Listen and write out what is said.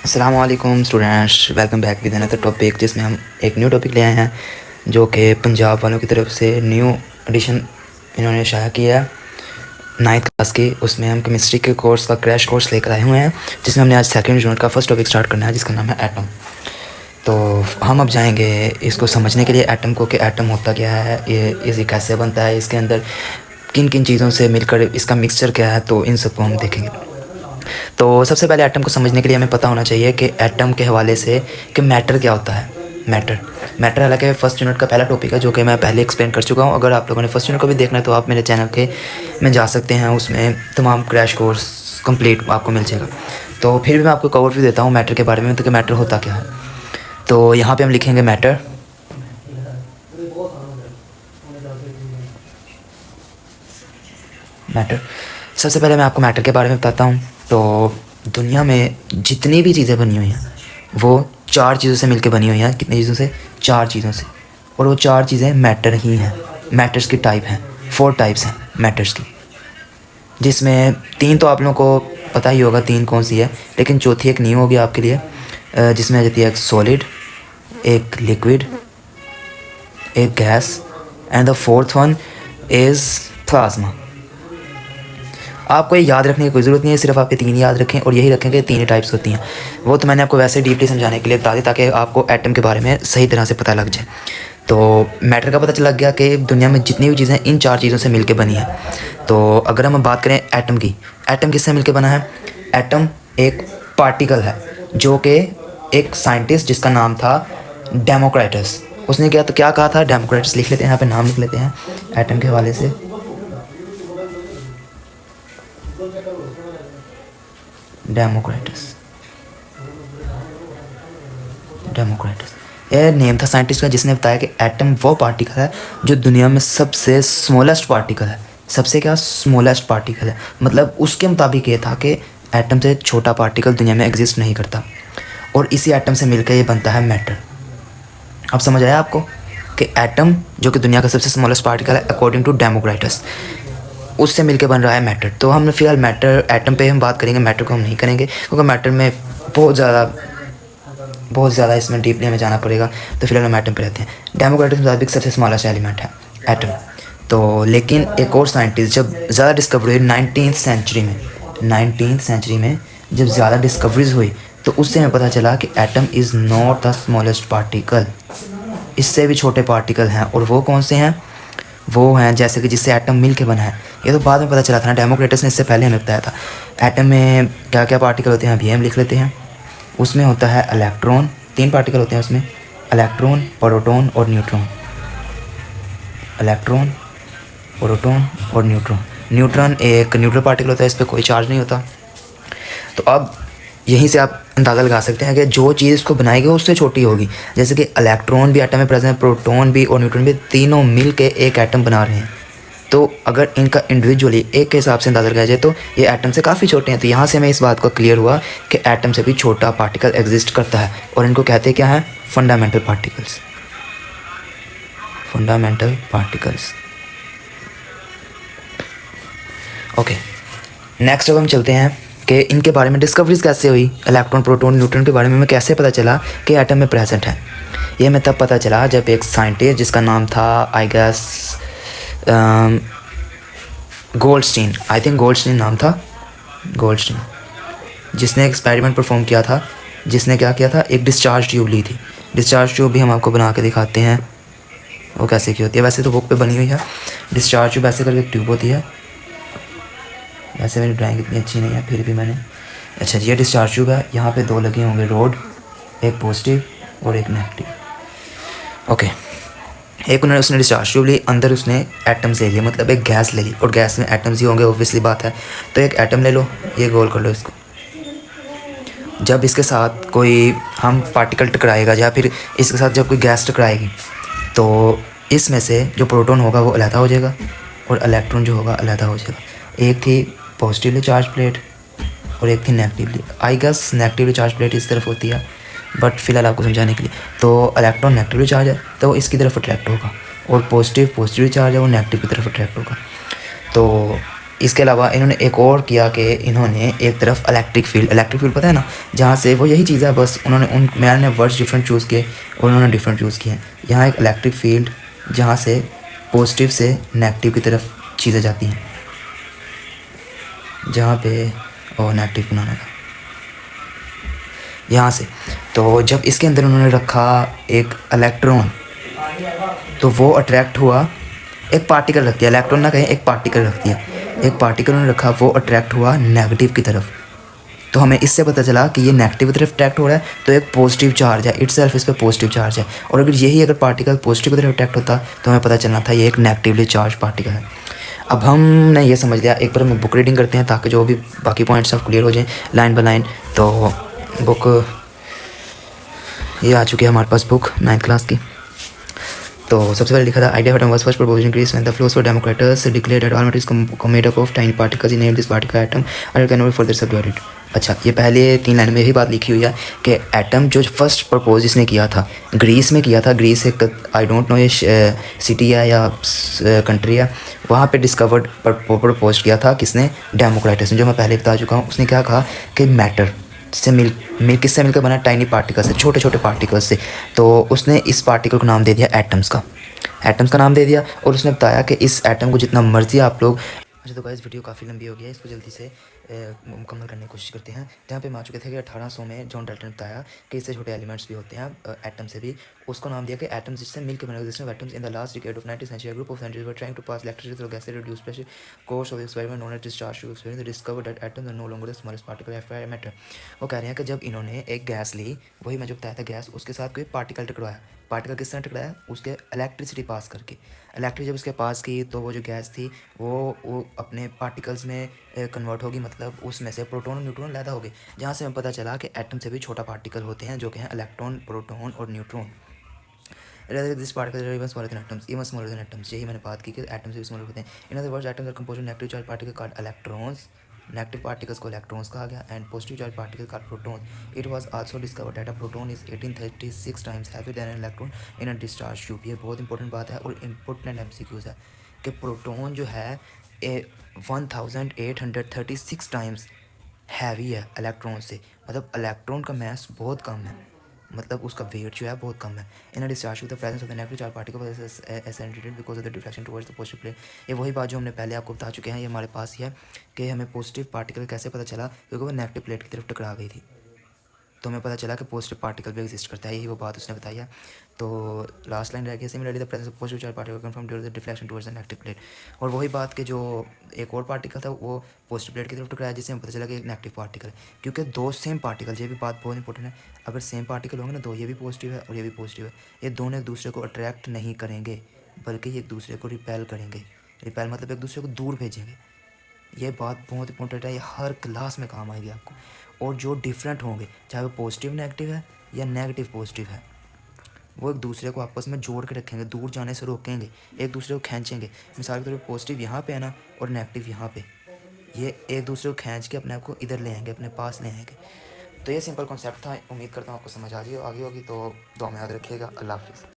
अस्सलामुअलैकुम students, welcome back with another topic जिसमें हम एक न्यू टॉपिक ले आए हैं जो कि पंजाब वालों की तरफ से न्यू एडिशन इन्होंने शाया किया है 9th क्लास की। उसमें हम केमिस्ट्री के कोर्स का क्रैश कोर्स लेकर आए हुए हैं जिसमें हमने आज सेकंड यूनिट का फर्स्ट टॉपिक स्टार्ट करना है जिसका नाम है एटम। तो हम अब जाएंगे इसको समझने के लिए एटम को, कि एटम होता क्या है, ये कैसे बनता है, इसके अंदर किन किन चीज़ों से मिलकर इसका मिक्सचर क्या है, तो इन सबको हम देखेंगे। तो सबसे पहले एटम को समझने के लिए हमें पता होना चाहिए कि एटम के हवाले से कि मैटर क्या होता है। मैटर हालांकि फर्स्ट यूनिट का पहला टॉपिक है जो कि मैं पहले एक्सप्लेन कर चुका हूँ। अगर आप लोगों ने फर्स्ट यूनिट को भी देखना है तो आप मेरे चैनल के में जा सकते हैं, उसमें तमाम क्रैश कोर्स कंप्लीट आपको मिल जाएगा। तो फिर भी मैं आपको कवर भी देता हूँ मैटर के बारे में, तो कि मैटर होता क्या है। तो यहाँ पर हम लिखेंगे मैटर। सबसे पहले मैं आपको मैटर के बारे में बताता हूँ। तो दुनिया में जितनी भी चीज़ें बनी हुई हैं वो 4 चीज़ों से मिलकर बनी हुई हैं। कितनी चीज़ों से? 4 चीज़ों से। और वो 4 चीज़ें मैटर ही हैं। मैटर्स की टाइप हैं, 4 टाइप्स हैं मैटर्स की, जिसमें 3 तो आप लोगों को पता ही होगा 3 कौन सी है, लेकिन चौथी एक न्यू होगी आपके लिए, जिसमें आ जाती है एक सॉलिड, एक लिक्विड, एक gas, and the 4th one is plasma. आपको ये याद रखने की कोई ज़रूरत नहीं है, सिर्फ आप ये 3 याद रखें और यही रखें कि 3 टाइप्स होती हैं। वो तो मैंने आपको वैसे डीपली समझाने के लिए बता दी ताकि आपको एटम के बारे में सही तरह से पता लग जाए। तो मैटर का पता चल गया कि दुनिया में जितनी भी चीज़ें इन 4 चीज़ों से मिलकर बनी हैं। तो अगर हम बात करें एटम की, एटम किससे मिलकर बना है? एटम एक पार्टिकल है जो कि एक साइंटिस्ट जिसका नाम था डेमोक्रिटस, उसने क्या कहा था? डेमोक्रिटस लिख लेते हैं, यहाँ पर नाम लिख लेते हैं एटम के हवाले से। डेमोक्रिटस ये नेम था साइंटिस्ट का जिसने बताया कि एटम वो पार्टिकल है जो दुनिया में सबसे स्मॉलेस्ट पार्टिकल है। सबसे क्या? स्मॉलेस्ट पार्टिकल है। मतलब उसके मुताबिक ये था कि एटम से छोटा पार्टिकल दुनिया में एग्जिस्ट नहीं करता, और इसी एटम से मिलकर ये बनता है मैटर। अब समझ आया आपको कि एटम जो कि दुनिया का सबसे स्मॉलेस्ट पार्टिकल है अकॉर्डिंग टू डेमोक्रिटस, उससे मिलके बन रहा है मैटर। तो हम फिलहाल मैटर, एटम पे हम बात करेंगे, मैटर को हम नहीं करेंगे क्योंकि मैटर में बहुत ज़्यादा इसमें डीपली हमें जाना पड़ेगा। तो फिलहाल हम एटम पे रहते हैं। डेमोक्रिटस के मुताबिक सबसे स्मॉलेस्ट एलिमेंट है एटम। तो लेकिन एक और साइंटिस्ट, जब ज़्यादा डिस्कवरी हुई 19th सेंचुरी में जब ज़्यादा डिस्कवरीज हुई तो उससे हमें पता चला कि atom is not the smallest particle, इससे भी छोटे पार्टिकल हैं। और वो कौन से हैं? वो हैं जैसे कि जिससे एटम मिल के बना है। ये तो बाद में पता चला था ना, डेमोक्रिटस ने इससे पहले हमें बताया था। एटम में क्या क्या पार्टिकल होते हैं अभी हम लिख लेते हैं। उसमें होता है इलेक्ट्रॉन, 3 पार्टिकल होते हैं उसमें, इलेक्ट्रॉन, प्रोटॉन और न्यूट्रॉन। इलेक्ट्रॉन, प्रोटॉन और न्यूट्रॉन। न्यूट्रॉन एक न्यूट्रल पार्टिकल होता है, इस पर कोई चार्ज नहीं होता। तो अब यहीं से आप अंदाज़ा लगा सकते हैं कि जो चीज़ इसको बनाएगी उससे छोटी होगी। जैसे कि इलेक्ट्रॉन भी एटम में प्रेजेंट है, प्रोटॉन भी और न्यूट्रॉन भी, तीनों मिल के एक एटम बना रहे हैं। तो अगर इनका इंडिविजुअली एक के हिसाब से अंदाज़ा लगाया जाए तो ये एटम से काफ़ी छोटे हैं। तो यहाँ से हमें इस बात को क्लियर हुआ कि एटम से भी छोटा पार्टिकल एग्जिस्ट करता है, और इनको कहते हैं क्या है? Fundamental particles. ओके, नेक्स्ट अब हम चलते हैं कि इनके बारे में डिस्कवरीज कैसे हुई। इलेक्ट्रॉन, प्रोटॉन, न्यूट्रॉन के बारे में हमें कैसे पता चला कि एटम में प्रेजेंट है? ये हमें तब पता चला जब एक साइंटिस्ट जिसका नाम था I guess Goldstein, I think Goldstein नाम था, गोल्डस्टीन, जिसने एक्सपेरिमेंट परफॉर्म किया था। जिसने क्या किया था? एक डिस्चार्ज ट्यूब ली थी। डिस्चार्ज ट्यूब भी हम आपको बना के दिखाते हैं वो कैसे की होती है। वैसे तो बुक पे बनी हुई है। डिस्चार्ज ट्यूब ऐसे करके एक ट्यूब होती है। वैसे मेरी ड्राइंग इतनी अच्छी नहीं है फिर भी मैंने, अच्छा जी, ये डिस्चार्ज ट्यूब है। यहाँ पे 2 लगे होंगे रोड, एक पॉजिटिव और एक नेगेटिव। ओके, एक उसने डिस्चार्ज ट्यूब ली, अंदर उसने एटम्स ले लिए, मतलब एक गैस ले ली, और गैस में एटम्स ही होंगे, ऑब्वियसली बात है। तो एक एटम ले लो, ये गोल कर लो इसको। जब इसके साथ कोई हम पार्टिकल टकराएगा या फिर इसके साथ जब कोई गैस टकराएगी तो इसमें से जो प्रोटॉन होगा वो अलहदा हो जाएगा और इलेक्ट्रॉन जो होगा अलहदा हो जाएगा। एक थी पॉजिटिवली चार्ज प्लेट और एक थी negatively, I guess negatively charge plate इस तरफ होती है, बट फिलहाल आपको समझाने के लिए। तो इलेक्ट्रॉन नेगेटिवली चार्ज है तो इसकी तरफ अट्रैक्ट होगा, और पॉजिटिवली चार्ज है वो नेगेटिव की तरफ अट्रैक्ट होगा। तो इसके अलावा इन्होंने एक और किया कि इन्होंने एक तरफ इलेक्ट्रिक फील्ड पता है ना, जहाँ से वो यही चीज़ है, बस उन्होंने उन मैंने ने वर्ड्स डिफरेंट चूज़ किए और उन्होंने डिफरेंट चूज़ किए हैं। यहाँ एक इलेक्ट्रिक फील्ड जहाँ से पॉजिटिव से नेगेटिव की तरफ चीज़ें जाती हैं, जहाँ पे और नेगेटिव बनाना था यहाँ से। तो जब इसके अंदर उन्होंने रखा एक इलेक्ट्रॉन, तो वो अट्रैक्ट हुआ, एक पार्टिकल रख दिया, इलेक्ट्रॉन ना कहें, एक पार्टिकल रख दिया, एक पार्टिकल उन्होंने रखा, वो अट्रैक्ट हुआ नेगेटिव की तरफ। तो हमें इससे पता चला कि ये नेगेटिव की तरफ अट्रैक्ट हो रहा है, तो एक पॉजिटिव चार्ज है, इटसेल्फ इस पर पॉजिटिव चार्ज है। और अगर पार्टिकल पॉजिटिव की तरफ अट्रैक्ट होता तो हमें पता चलना था ये एक नेगेटिवली चार्ज पार्टिकल है। अब हमने ये समझ लिया, एक बार हम बुक रीडिंग करते हैं ताकि जो भी बाकी पॉइंट्स सब क्लियर हो जाएं लाइन बाय लाइन। तो बुक ये आ चुकी है हमारे पास, बुक 9th क्लास की। तो सबसे पहले लिखा था idea of atom was first proposed in Greece when the philosopher Democritus declared that all matter is made up of tiny particles, he named this particle atom and can not further subdivided. अच्छा, ये पहले 3 line में यही बात लिखी हुई है कि एटम जो फर्स्ट प्रपोज इसने किया था ग्रीस में किया था। ग्रीस एक आई डोंट नो ये सिटी है या कंट्री है, वहाँ पे डिस्कवर्ड प्रपोज किया था किसने, डेमोक्रिटस ने, जो मैं पहले बता चुका हूँ। उसने क्या कहा कि मैटर से किससे मिलकर बना, टाइनी पार्टिकल से, छोटे छोटे पार्टिकल्स से। तो उसने इस पार्टिकल को नाम दे दिया एटम्स का नाम दे दिया। और उसने बताया कि इस एटम को जितना मर्जी आप लोग। अच्छा तो गाइस वीडियो काफ़ी लंबी हो गई है, इसको जल्दी से मुकम्मल करने की कोशिश करते हैं। जहाँ पे हम आ चुके थे कि 1800 में जॉन डाल्टन ने बताया कि इससे छोटे एलिमेंट्स भी होते हैं एटम से भी। उसको नाम दिया कि एटम्स जिससे मिलकर बने, जिसमें atoms in the last decade of 19th century group of scientists were trying to pass electricity through gas reduce pressure course of experiment known as discharge to experiment discover that atoms are no longer the smallest particle of matter. वो कह रहे हैं कि जब इन्होंने एक gas ली, वही मैं जो बताया था गैस, उसके साथ कोई पार्टिकल टकराया। पार्टिकल किस तरह टकराया, उसके इलेक्ट्रिसिटी पास करके। इलेक्ट्रिक जब उसके पास की तो वो जो गैस थी वो अपने पार्टिकल्स में कन्वर्ट होगी, मतलब उसमें से प्रोटॉन और न्यूट्रॉन पैदा हो गए। जहाँ से हमें पता चला कि एटम से भी छोटा पार्टिकल होते हैं जो कि हैं इलेक्ट्रॉन, प्रोटॉन और neutron. This particle are even smaller than atoms, even smaller than atoms. यही मैंने बात की कि एटम से भी स्मॉलर होते हैं। In other words atoms are composed negative charge particle called electrons, negative particles को इलेक्ट्रॉन्स कहा गया, and positive charge particle called proton. It was also discovered that a proton is 1836 times heavy than an electron in a discharge tube. ये बहुत important बात है और important MCQs है कि प्रोटॉन जो है 1836 टाइम्स हैवी है इलेक्ट्रॉन से, मतलब इलेक्ट्रॉन का मास बहुत कम है, मतलब उसका वेट जो है बहुत कम है। In discharge with the presence of the negative charge particle assented because of the deflection towards the positive plane. ये वही बात जो हमने पहले आपको बता चुके हैं, ये हमारे पास ही है कि हमें पॉजिटिव पार्टिकल कैसे पता चला, क्योंकि वो नेगेटिव प्लेट की तरफ टकरा गई थी। तो हमें पता चला कि पॉजिटिव पार्टिकल भी एग्जिस्ट करता है, यही वो बात उसने बताई है। तो लास्ट लाइन रह गई, similarly the presence of positive charge particle confirm during the deflection towards the negative plate. और वही बात कि जो एक और पार्टिकल था वो पॉजिटिव प्लेट की तरफ टकराया, जिससे हमें पता चला कि एक नेगेटिव पार्टिकल है। क्योंकि दो सेम पार्टिकल, ये भी बात बहुत इंपॉर्टेंट है, अगर सेम पार्टिकल होंगे ना तो ये भी पॉजिटिव है और ये भी पॉजिटिव है, ये दोनों एक दूसरे को अट्रैक्ट नहीं करेंगे बल्कि एक दूसरे को रिपेल करेंगे। रिपेल मतलब एक दूसरे को दूर भेजेंगे। ये बात बहुत इंपॉर्टेंट है, ये हर क्लास में काम आएगी आपको। और जो डिफरेंट होंगे, चाहे वो पॉजिटिव नेगेटिव है या नेगेटिव पॉजिटिव है, वो एक दूसरे को आपस में जोड़ के रखेंगे, दूर जाने से रोकेंगे, एक दूसरे को खींचेंगे। मिसाल के तौर पर पॉजिटिव यहाँ पे है ना और नेगेटिव यहाँ पे, ये एक दूसरे को खींच के अपने आप को इधर ले आएंगे, अपने पास ले आएंगे। तो ये सिंपल कॉन्सेप्ट था, उम्मीद करता हूँ आपको समझ आ गई होगी। तो दुआ में याद रखिएगा। अल्लाह हाफिज़।